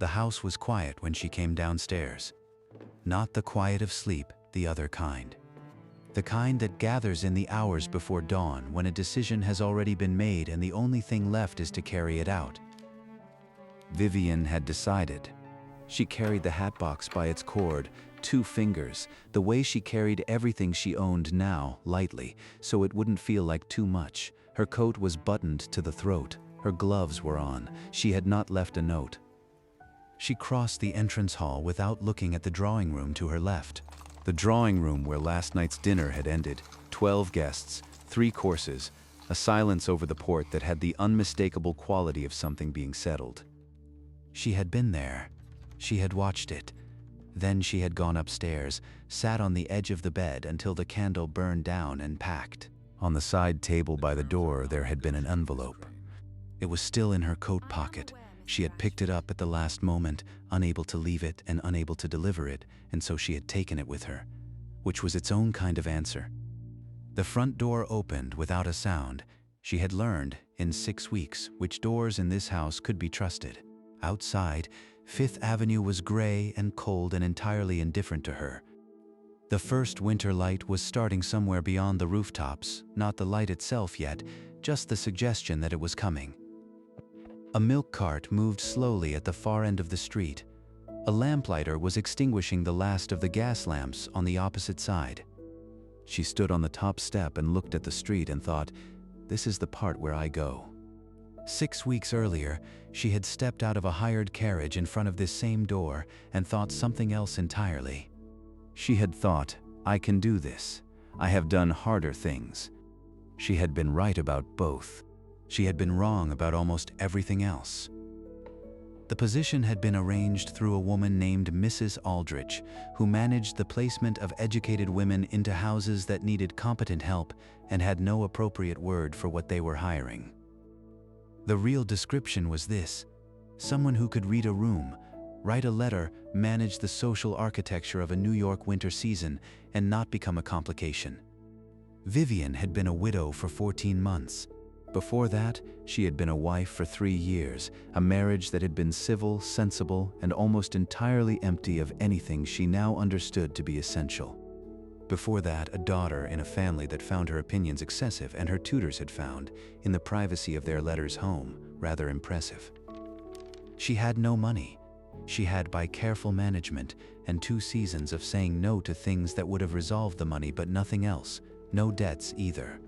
The house was quiet when she came downstairs. Not the quiet of sleep, the other kind. The kind that gathers in the hours before dawn when a decision has already been made and the only thing left is to carry it out. Vivian had decided. She carried the hatbox by its cord, 2 fingers, the way she carried everything she owned now, lightly, so it wouldn't feel like too much. Her coat was buttoned to the throat. Her gloves were on. She had not left a note. She crossed the entrance hall without looking at the drawing room to her left. The drawing room where last night's dinner had ended. 12 guests, 3 courses, a silence over the port that had the unmistakable quality of something being settled. She had been there. She had watched it. Then she had gone upstairs, sat on the edge of the bed until the candle burned down and packed. On the side table by the door there had been an envelope. It was still in her coat pocket. She had picked it up at the last moment, unable to leave it and unable to deliver it, and so she had taken it with her, which was its own kind of answer. The front door opened without a sound. She had learned, in 6 weeks, which doors in this house could be trusted. Outside, Fifth Avenue was gray and cold and entirely indifferent to her. The first winter light was starting somewhere beyond the rooftops, not the light itself yet, just the suggestion that it was coming. A milk cart moved slowly at the far end of the street. A lamplighter was extinguishing the last of the gas lamps on the opposite side. She stood on the top step and looked at the street and thought, "This is the part where I go." 6 weeks earlier, she had stepped out of a hired carriage in front of this same door and thought something else entirely. She had thought, "I can do this. I have done harder things." She had been right about both. She had been wrong about almost everything else. The position had been arranged through a woman named Mrs. Aldrich, who managed the placement of educated women into houses that needed competent help and had no appropriate word for what they were hiring. The real description was this: someone who could read a room, write a letter, manage the social architecture of a New York winter season, and not become a complication. Vivian had been a widow for 14 months. Before that, she had been a wife for 3 years, a marriage that had been civil, sensible, and almost entirely empty of anything she now understood to be essential. Before that, a daughter in a family that found her opinions excessive and her tutors had found, in the privacy of their letters home, rather impressive. She had no money. She had, by careful management and 2 seasons of saying no to things that would have resolved the money but nothing else, no debts either.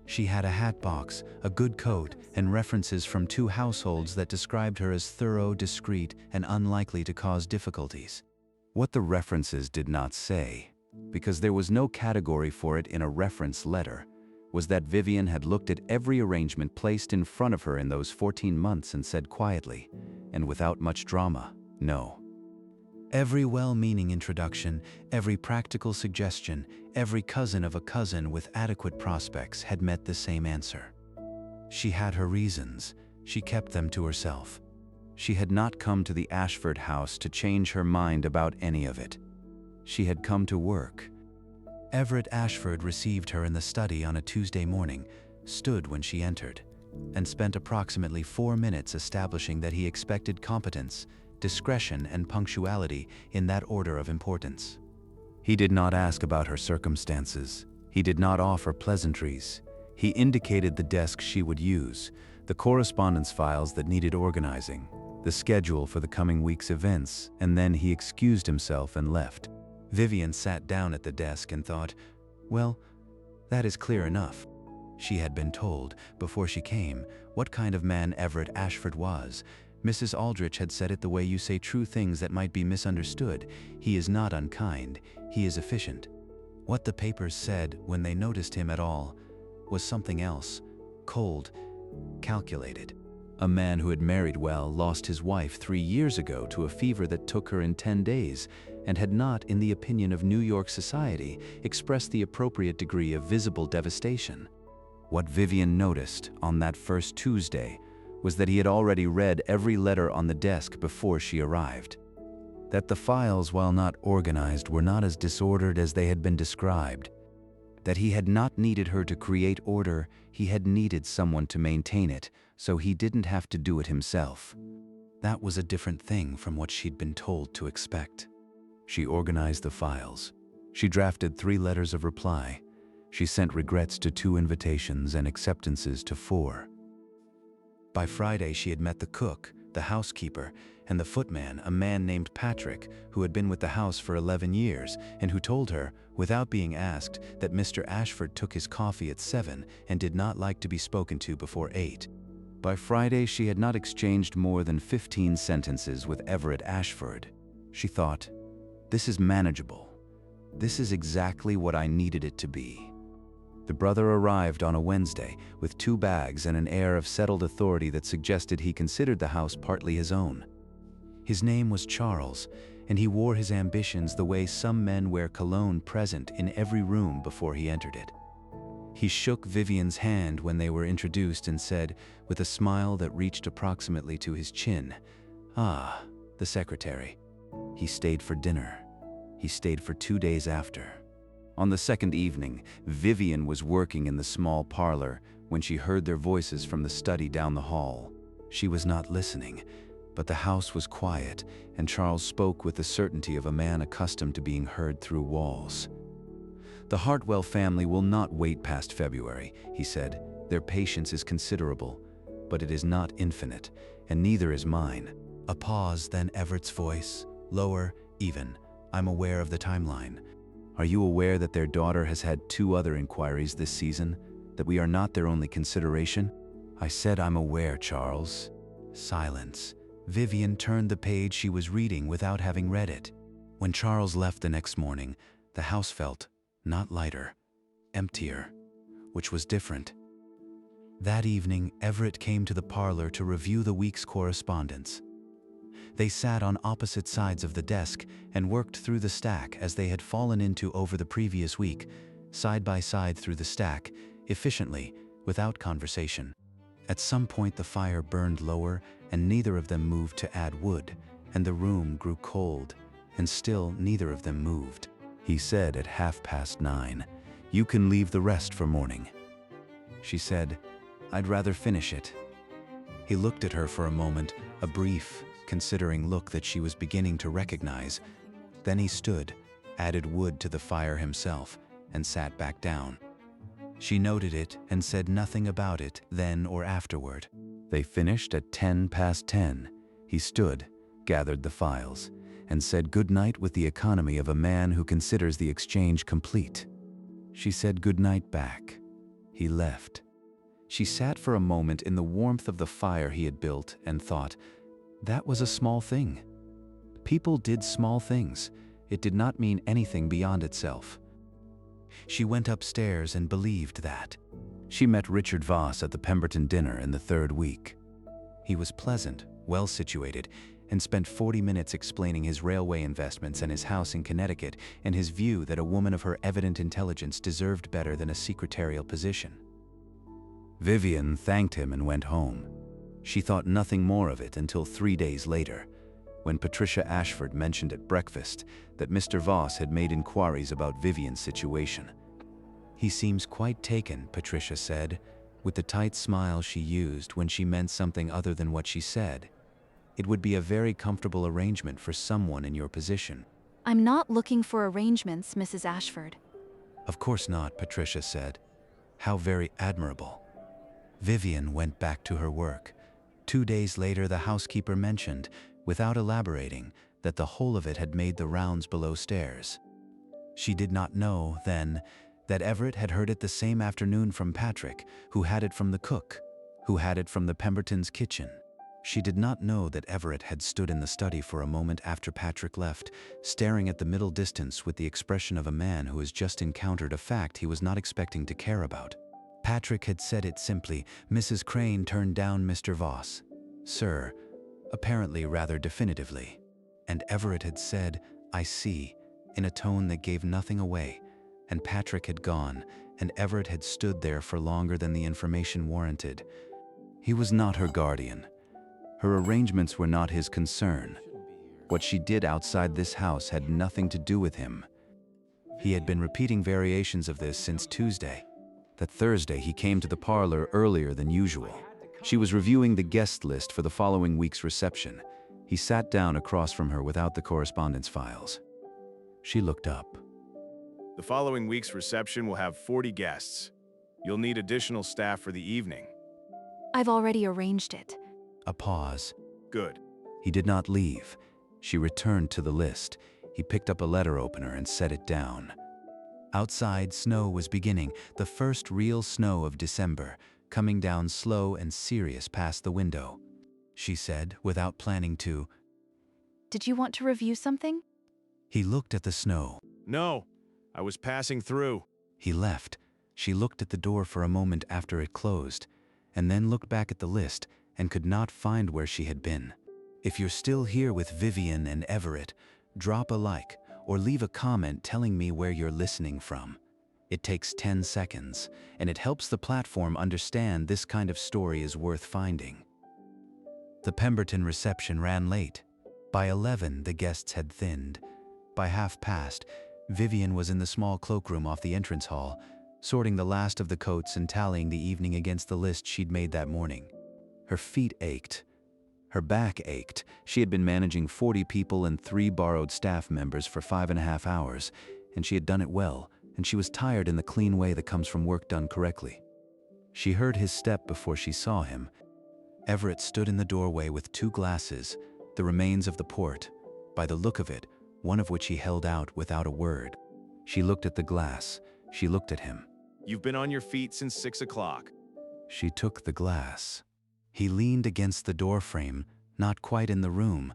She had a hatbox, a good coat, and references from 2 households that described her as thorough, discreet, and unlikely to cause difficulties. What the references did not say, because there was no category for it in a reference letter, was that Vivian had looked at every arrangement placed in front of her in those 14 months and said quietly, and without much drama, no. Every well-meaning introduction, every practical suggestion, every cousin of a cousin with adequate prospects had met the same answer. She had her reasons. She kept them to herself. She had not come to the Ashford house to change her mind about any of it. She had come to work. Everett Ashford received her in the study on a Tuesday morning, stood when she entered, and spent approximately 4 minutes establishing that he expected competence, discretion, and punctuality in that order of importance. He did not ask about her circumstances. He did not offer pleasantries. He indicated the desk she would use, the correspondence files that needed organizing, the schedule for the coming week's events, and then he excused himself and left. Vivian sat down at the desk and thought, well, that is clear enough. She had been told, before she came, what kind of man Everett Ashford was. Mrs. Aldrich had said it the way you say true things that might be misunderstood. He is not unkind, he is efficient. What the papers said, when they noticed him at all, was something else, cold, calculated. A man who had married well lost his wife 3 years ago to a fever that took her in 10 days, and had not, in the opinion of New York society, expressed the appropriate degree of visible devastation. What Vivian noticed on that first Tuesday was that he had already read every letter on the desk before she arrived. That the files, while not organized, were not as disordered as they had been described. That he had not needed her to create order, he had needed someone to maintain it, so he didn't have to do it himself. That was a different thing from what she'd been told to expect. She organized the files. She drafted 3 letters of reply. She sent regrets to 2 invitations and acceptances to 4. By Friday, she had met the cook, the housekeeper, and the footman, a man named Patrick, who had been with the house for 11 years, and who told her, without being asked, that Mr. Ashford took his coffee at 7 and did not like to be spoken to before 8. By Friday, she had not exchanged more than 15 sentences with Everett Ashford. She thought, "This is manageable. This is exactly what I needed it to be." The brother arrived on a Wednesday with 2 bags and an air of settled authority that suggested he considered the house partly his own. His name was Charles, and he wore his ambitions the way some men wear cologne present in every room before he entered it. He shook Vivian's hand when they were introduced and said, with a smile that reached approximately to his chin, "Ah, the secretary." He stayed for dinner. He stayed for 2 days after. On the second evening, Vivian was working in the small parlor when she heard their voices from the study down the hall. She was not listening, but the house was quiet, and Charles spoke with the certainty of a man accustomed to being heard through walls. "The Hartwell family will not wait past February," he said. "Their patience is considerable, but it is not infinite, and neither is mine." A pause, then Everett's voice, lower, even. "I'm aware of the timeline. Are you aware that their daughter has had 2 other inquiries this season? That we are not their only consideration?" "I said I'm aware, Charles." Silence. Vivian turned the page she was reading without having read it. When Charles left the next morning, the house felt, not lighter, emptier, which was different. That evening, Everett came to the parlor to review the week's correspondence. They sat on opposite sides of the desk and worked through the stack as they had fallen into over the previous week, side by side through the stack, efficiently, without conversation. At some point the fire burned lower and neither of them moved to add wood, and the room grew cold, and still neither of them moved. He said at 9:30, "You can leave the rest for morning." She said, "I'd rather finish it." He looked at her for a moment, a brief, considering look that she was beginning to recognize. Then he stood, added wood to the fire himself, and sat back down. She noted it and said nothing about it then or afterward. They finished at 10:10. He stood, gathered the files, and said good night with the economy of a man who considers the exchange complete. She said good night back. He left. She sat for a moment in the warmth of the fire he had built and thought, that was a small thing. People did small things. It did not mean anything beyond itself. She went upstairs and believed that. She met Richard Voss at the Pemberton dinner in the 3rd week. He was pleasant, well situated, and spent 40 minutes explaining his railway investments and his house in Connecticut and his view that a woman of her evident intelligence deserved better than a secretarial position. Vivian thanked him and went home. She thought nothing more of it until 3 days later, when Patricia Ashford mentioned at breakfast that Mr. Voss had made inquiries about Vivian's situation. "He seems quite taken," Patricia said, with the tight smile she used when she meant something other than what she said. "It would be a very comfortable arrangement for someone in your position." "I'm not looking for arrangements, Mrs. Ashford." "Of course not," Patricia said. "How very admirable." Vivian went back to her work. 2 days later, the housekeeper mentioned, without elaborating, that the whole of it had made the rounds below stairs. She did not know, then, that Everett had heard it the same afternoon from Patrick, who had it from the cook, who had it from the Pembertons' kitchen. She did not know that Everett had stood in the study for a moment after Patrick left, staring at the middle distance with the expression of a man who has just encountered a fact he was not expecting to care about. Patrick had said it simply. Mrs. Crane turned down Mr. Voss, "Sir," apparently rather definitively. And Everett had said, "I see," in a tone that gave nothing away, and Patrick had gone, and Everett had stood there for longer than the information warranted. He was not her guardian. Her arrangements were not his concern. What she did outside this house had nothing to do with him. He had been repeating variations of this since Tuesday. That Thursday he came to the parlor earlier than usual. She was reviewing the guest list for the following week's reception. He sat down across from her without the correspondence files. She looked up. The following week's reception will have 40 guests. You'll need additional staff for the evening. I've already arranged it. A pause. Good. He did not leave. She returned to the list. He picked up a letter opener and set it down. Outside, snow was beginning, the first real snow of December, coming down slow and serious past the window. She said, without planning to. Did you want to review something? He looked at the snow. No, I was passing through. He left. She looked at the door for a moment after it closed, and then looked back at the list and could not find where she had been. If you're still here with Vivian and Everett, drop a like or leave a comment telling me where you're listening from. It takes 10 seconds, and it helps the platform understand this kind of story is worth finding. The Pemberton reception ran late. By 11, the guests had thinned. By past, Vivian was in the small cloakroom off the entrance hall, sorting the last of the coats and tallying the evening against the list she'd made that morning. Her feet ached. Her back ached. She had been managing 40 people and 3 borrowed staff members for 5.5 hours, and she had done it well, and she was tired in the clean way that comes from work done correctly. She heard his step before she saw him. Everett stood in the doorway with 2 glasses, the remains of the port, by the look of it, one of which he held out without a word. She looked at the glass. She looked at him. You've been on your feet since 6 o'clock. She took the glass. He leaned against the doorframe, not quite in the room,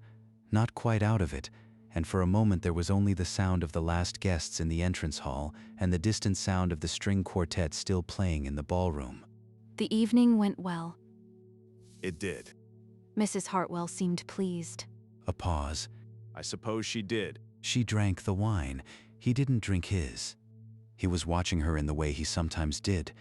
not quite out of it, and for a moment there was only the sound of the last guests in the entrance hall and the distant sound of the string quartet still playing in the ballroom. The evening went well. It did. Mrs. Hartwell seemed pleased. A pause. I suppose she did. She drank the wine. He didn't drink his. He was watching her in the way he sometimes did,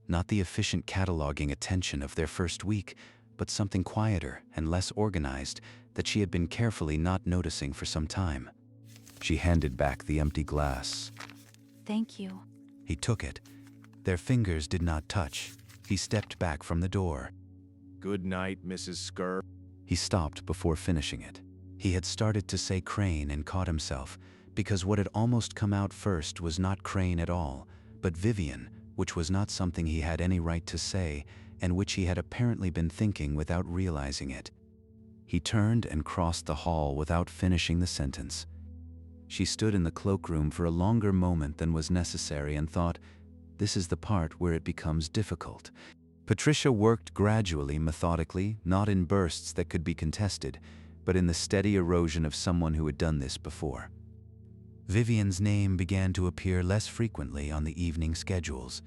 not the efficient cataloging attention of their first week, but something quieter and less organized that she had been carefully not noticing for some time. She handed back the empty glass. Thank you. He took it. Their fingers did not touch. He stepped back from the door. Good night, Mrs. Skur. He stopped before finishing it. He had started to say Crane and caught himself, because what had almost come out first was not Crane at all, but Vivian, which was not something he had any right to say, and which he had apparently been thinking without realizing it. He turned and crossed the hall without finishing the sentence. She stood in the cloakroom for a longer moment than was necessary and thought, this is the part where it becomes difficult. Patricia worked gradually, methodically, not in bursts that could be contested, but in the steady erosion of someone who had done this before. Vivian's name began to appear less frequently on the evening schedules.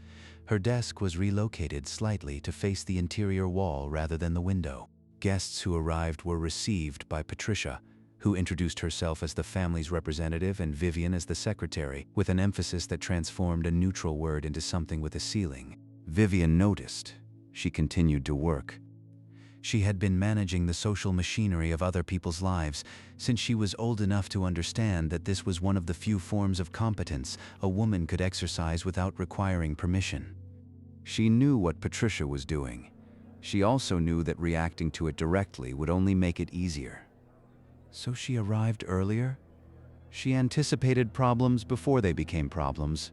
Her desk was relocated slightly to face the interior wall rather than the window. Guests who arrived were received by Patricia, who introduced herself as the family's representative and Vivian as the secretary, with an emphasis that transformed a neutral word into something with a ceiling. Vivian noticed. She continued to work. She had been managing the social machinery of other people's lives since she was old enough to understand that this was one of the few forms of competence a woman could exercise without requiring permission. She knew what Patricia was doing. She also knew that reacting to it directly would only make it easier. So she arrived earlier? She anticipated problems before they became problems.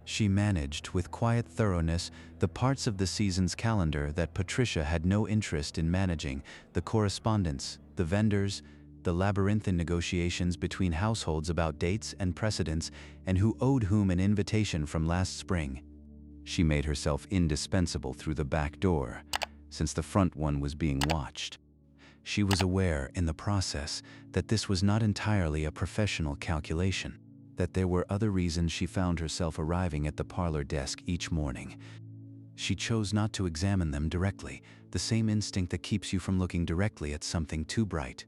She managed, with quiet thoroughness, the parts of the season's calendar that Patricia had no interest in managing, the correspondence, the vendors, the labyrinthine negotiations between households about dates and precedents and who owed whom an invitation from last spring. She made herself indispensable through the back door, since the front one was being watched. She was aware, in the process, that this was not entirely a professional calculation, that there were other reasons she found herself arriving at the parlor desk each morning. She chose not to examine them directly, the same instinct that keeps you from looking directly at something too bright.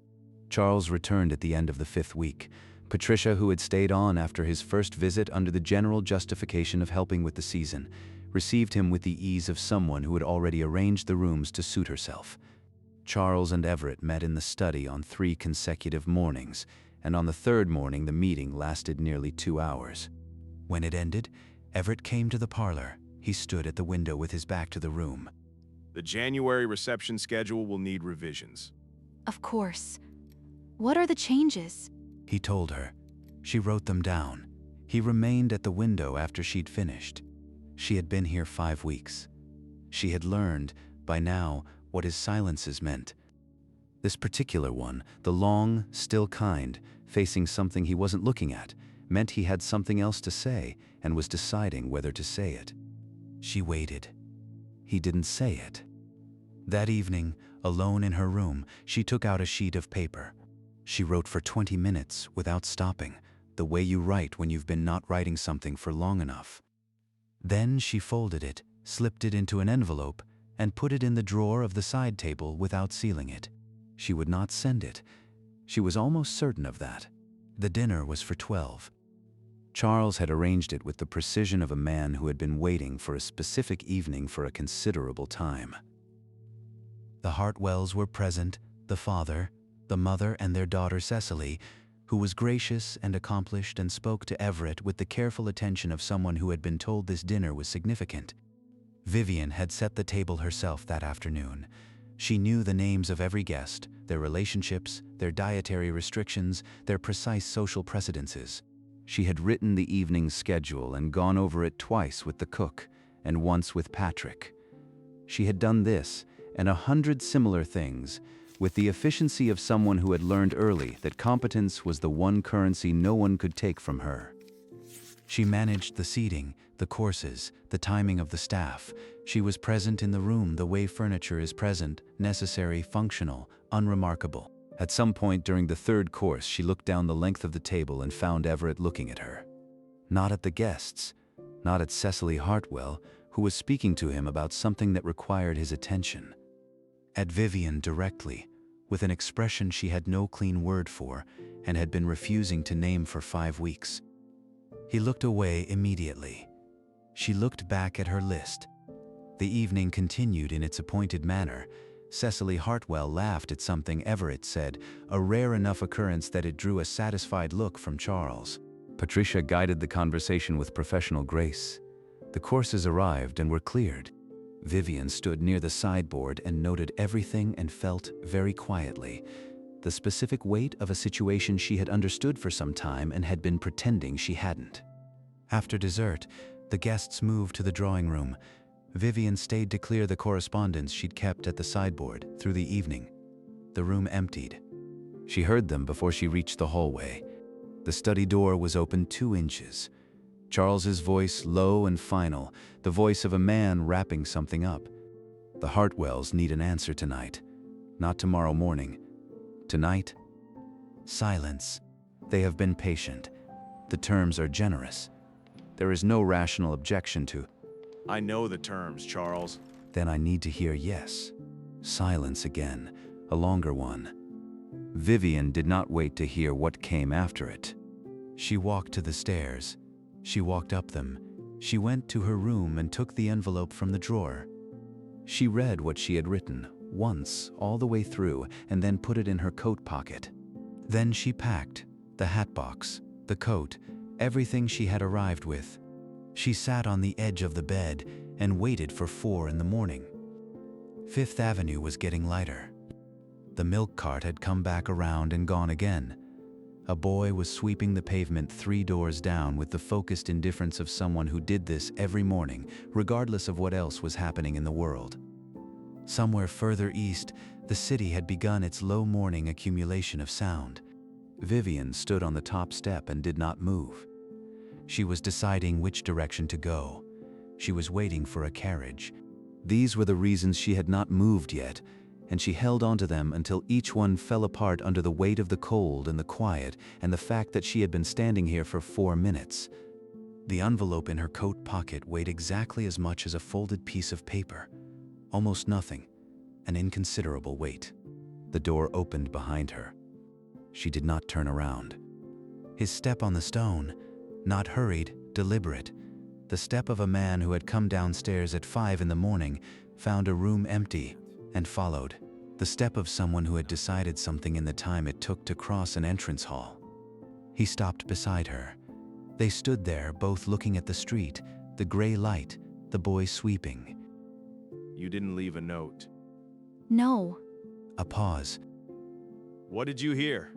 Charles returned at the end of the 5th week. Patricia, who had stayed on after his first visit under the general justification of helping with the season, received him with the ease of someone who had already arranged the rooms to suit herself. Charles and Everett met in the study on 3 consecutive mornings, and on the 3rd morning the meeting lasted nearly 2 hours. When it ended, Everett came to the parlor. He stood at the window with his back to the room. The January reception schedule will need revisions. Of course. What are the changes? He told her. She wrote them down. He remained at the window after she'd finished. She had been here 5 weeks. She had learned, by now, what his silences meant. This particular one, the long, still kind, facing something he wasn't looking at, meant he had something else to say and was deciding whether to say it. She waited. He didn't say it. That evening, alone in her room, she took out a sheet of paper. She wrote for 20 minutes without stopping, the way you write when you've been not writing something for long enough. Then she folded it, slipped it into an envelope, and put it in the drawer of the side table without sealing it. She would not send it. She was almost certain of that. The dinner was for 12. Charles had arranged it with the precision of a man who had been waiting for a specific evening for a considerable time. The Hartwells were present, the father, the mother, and their daughter Cecily, who was gracious and accomplished and spoke to Everett with the careful attention of someone who had been told this dinner was significant. Vivian had set the table herself that afternoon. She knew the names of every guest, their relationships, their dietary restrictions, their precise social precedences. She had written the evening's schedule and gone over it twice with the cook and once with Patrick. She had done this and 100 similar things with the efficiency of someone who had learned early that competence was the one currency no one could take from her. She managed the seating, the courses, the timing of the staff. She was present in the room the way furniture is present, necessary, functional, unremarkable. At some point during the third course, she looked down the length of the table and found Everett looking at her. Not at the guests, not at Cecily Hartwell, who was speaking to him about something that required his attention. At Vivian directly, with an expression she had no clean word for and had been refusing to name for 5 weeks. He looked away immediately. She looked back at her list. The evening continued in its appointed manner. Cecily Hartwell laughed at something Everett said, a rare enough occurrence that it drew a satisfied look from Charles. Patricia guided the conversation with professional grace. The courses arrived and were cleared. Vivian stood near the sideboard and noted everything and felt, very quietly, the specific weight of a situation she had understood for some time and had been pretending she hadn't. After dessert, the guests moved to the drawing room. Vivian stayed to clear the correspondence she'd kept at the sideboard through the evening. The room emptied. She heard them before she reached the hallway. The study door was open 2 inches. Charles's voice, low and final, the voice of a man wrapping something up. The Hartwells need an answer tonight. Not tomorrow morning. Tonight? Silence. They have been patient. The terms are generous. There is no rational objection to. I know the terms, Charles. Then I need to hear yes. Silence again, a longer one. Vivian did not wait to hear what came after it. She walked to the stairs. She walked up them. She went to her room and took the envelope from the drawer. She read what she had written, once, all the way through, and then put it in her coat pocket. Then she packed, the hatbox, the coat, everything she had arrived with. She sat on the edge of the bed and waited for 4 in the morning. Fifth Avenue was getting lighter. The milk cart had come back around and gone again. A boy was sweeping the pavement 3 doors down with the focused indifference of someone who did this every morning, regardless of what else was happening in the world. Somewhere further east, the city had begun its low morning accumulation of sound. Vivian stood on the top step and did not move. She was deciding which direction to go. She was waiting for a carriage. These were the reasons she had not moved yet, and she held onto them until each one fell apart under the weight of the cold and the quiet and the fact that she had been standing here for 4 minutes. The envelope in her coat pocket weighed exactly as much as a folded piece of paper. Almost nothing, an inconsiderable weight. The door opened behind her. She did not turn around. His step on the stone, not hurried, deliberate, the step of a man who had come downstairs at 5 in the morning, found a room empty, and followed. The step of someone who had decided something in the time it took to cross an entrance hall. He stopped beside her. They stood there, both looking at the street, the gray light, the boy sweeping. You didn't leave a note. No. A pause. What did you hear?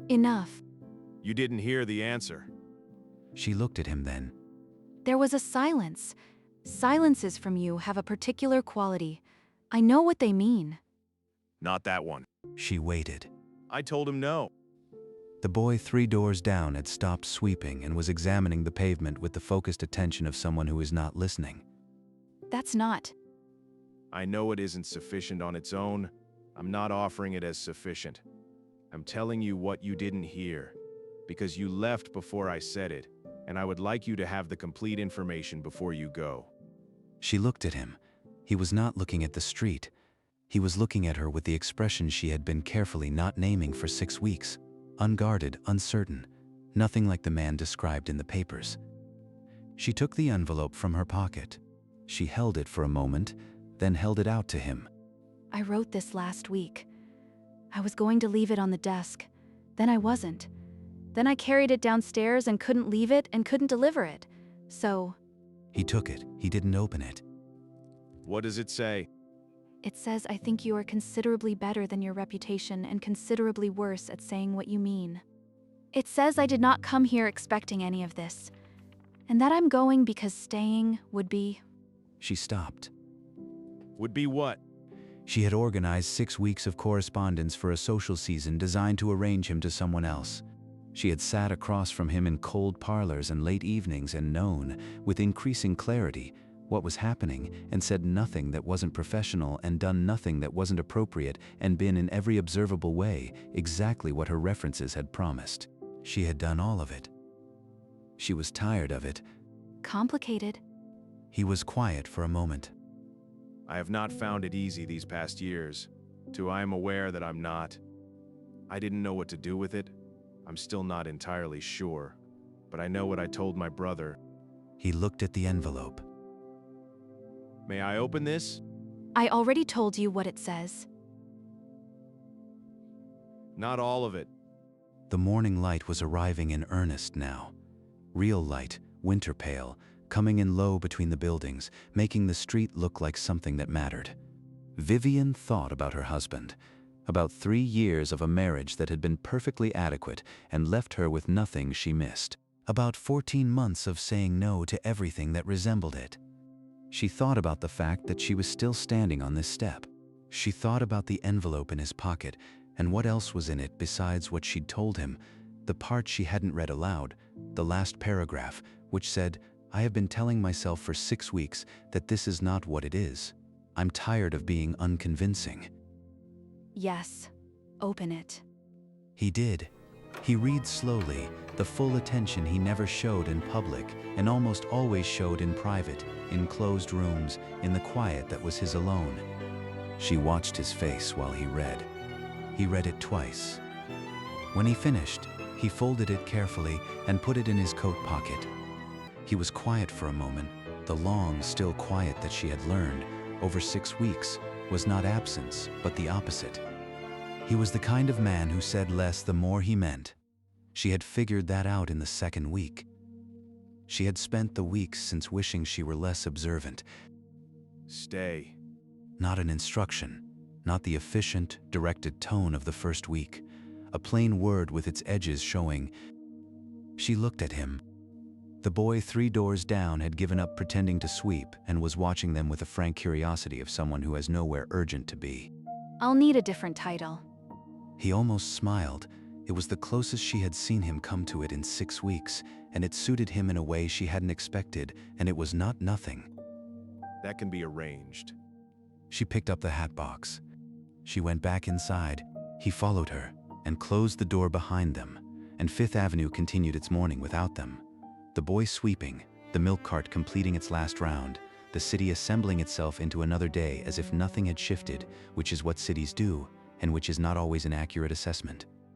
Enough. You didn't hear the answer. She looked at him then. There was a silence. Silences from you have a particular quality. I know what they mean. Not that one. She waited. I told him no. The boy 3 doors down had stopped sweeping and was examining the pavement with the focused attention of someone who is not listening. That's not. I know it isn't sufficient on its own. I'm not offering it as sufficient. I'm telling you what you didn't hear, because you left before I said it, and I would like you to have the complete information before you go. She looked at him. He was not looking at the street. He was looking at her with the expression she had been carefully not naming for 6 weeks. Unguarded, uncertain, nothing like the man described in the papers. She took the envelope from her pocket. She held it for a moment, then held it out to him. I wrote this last week. I was going to leave it on the desk. Then I wasn't. Then I carried it downstairs and couldn't leave it and couldn't deliver it. So... He took it. He didn't open it. What does it say? It says I think you are considerably better than your reputation and considerably worse at saying what you mean. It says I did not come here expecting any of this, and that I'm going because staying would be... She stopped. Would be what? She had organized 6 weeks of correspondence for a social season designed to arrange him to someone else. She had sat across from him in cold parlors and late evenings and known, with increasing clarity, what was happening, and said nothing that wasn't professional and done nothing that wasn't appropriate, and been in every observable way exactly what her references had promised. She had done all of it. She was tired of it. Complicated. He was quiet for a moment. I have not found it easy these past years. I am aware that I'm not. I didn't know what to do with it. I'm still not entirely sure, but I know what I told my brother. He looked at the envelope. May I open this? I already told you what it says. Not all of it. The morning light was arriving in earnest now. Real light, winter pale, coming in low between the buildings, making the street look like something that mattered. Vivian thought about her husband, about 3 years of a marriage that had been perfectly adequate and left her with nothing she missed, about 14 months of saying no to everything that resembled it. She thought about the fact that she was still standing on this step. She thought about the envelope in his pocket and what else was in it besides what she'd told him, the part she hadn't read aloud, the last paragraph, which said, I have been telling myself for 6 weeks that this is not what it is. I'm tired of being unconvincing. Yes. Open it. He did. He read slowly, the full attention he never showed in public and almost always showed in private, in closed rooms, in the quiet that was his alone. She watched his face while he read. He read it twice. When he finished, he folded it carefully and put it in his coat pocket. He was quiet for a moment. The long, still quiet that she had learned over 6 weeks was not absence, but the opposite. He was the kind of man who said less the more he meant. She had figured that out in the 2nd week. She had spent the weeks since wishing she were less observant. Stay. Not an instruction, not the efficient, directed tone of the 1st week, a plain word with its edges showing. She looked at him. The boy 3 doors down had given up pretending to sweep and was watching them with the frank curiosity of someone who has nowhere urgent to be. I'll need a different title. He almost smiled. It was the closest she had seen him come to it in 6 weeks, and it suited him in a way she hadn't expected, and it was not nothing. That can be arranged. She picked up the hatbox. She went back inside. He followed her and closed the door behind them, and 5th Avenue continued its morning without them. The boy sweeping, the milk cart completing its last round, the city assembling itself into another day as if nothing had shifted, which is what cities do, and which is not always an accurate assessment.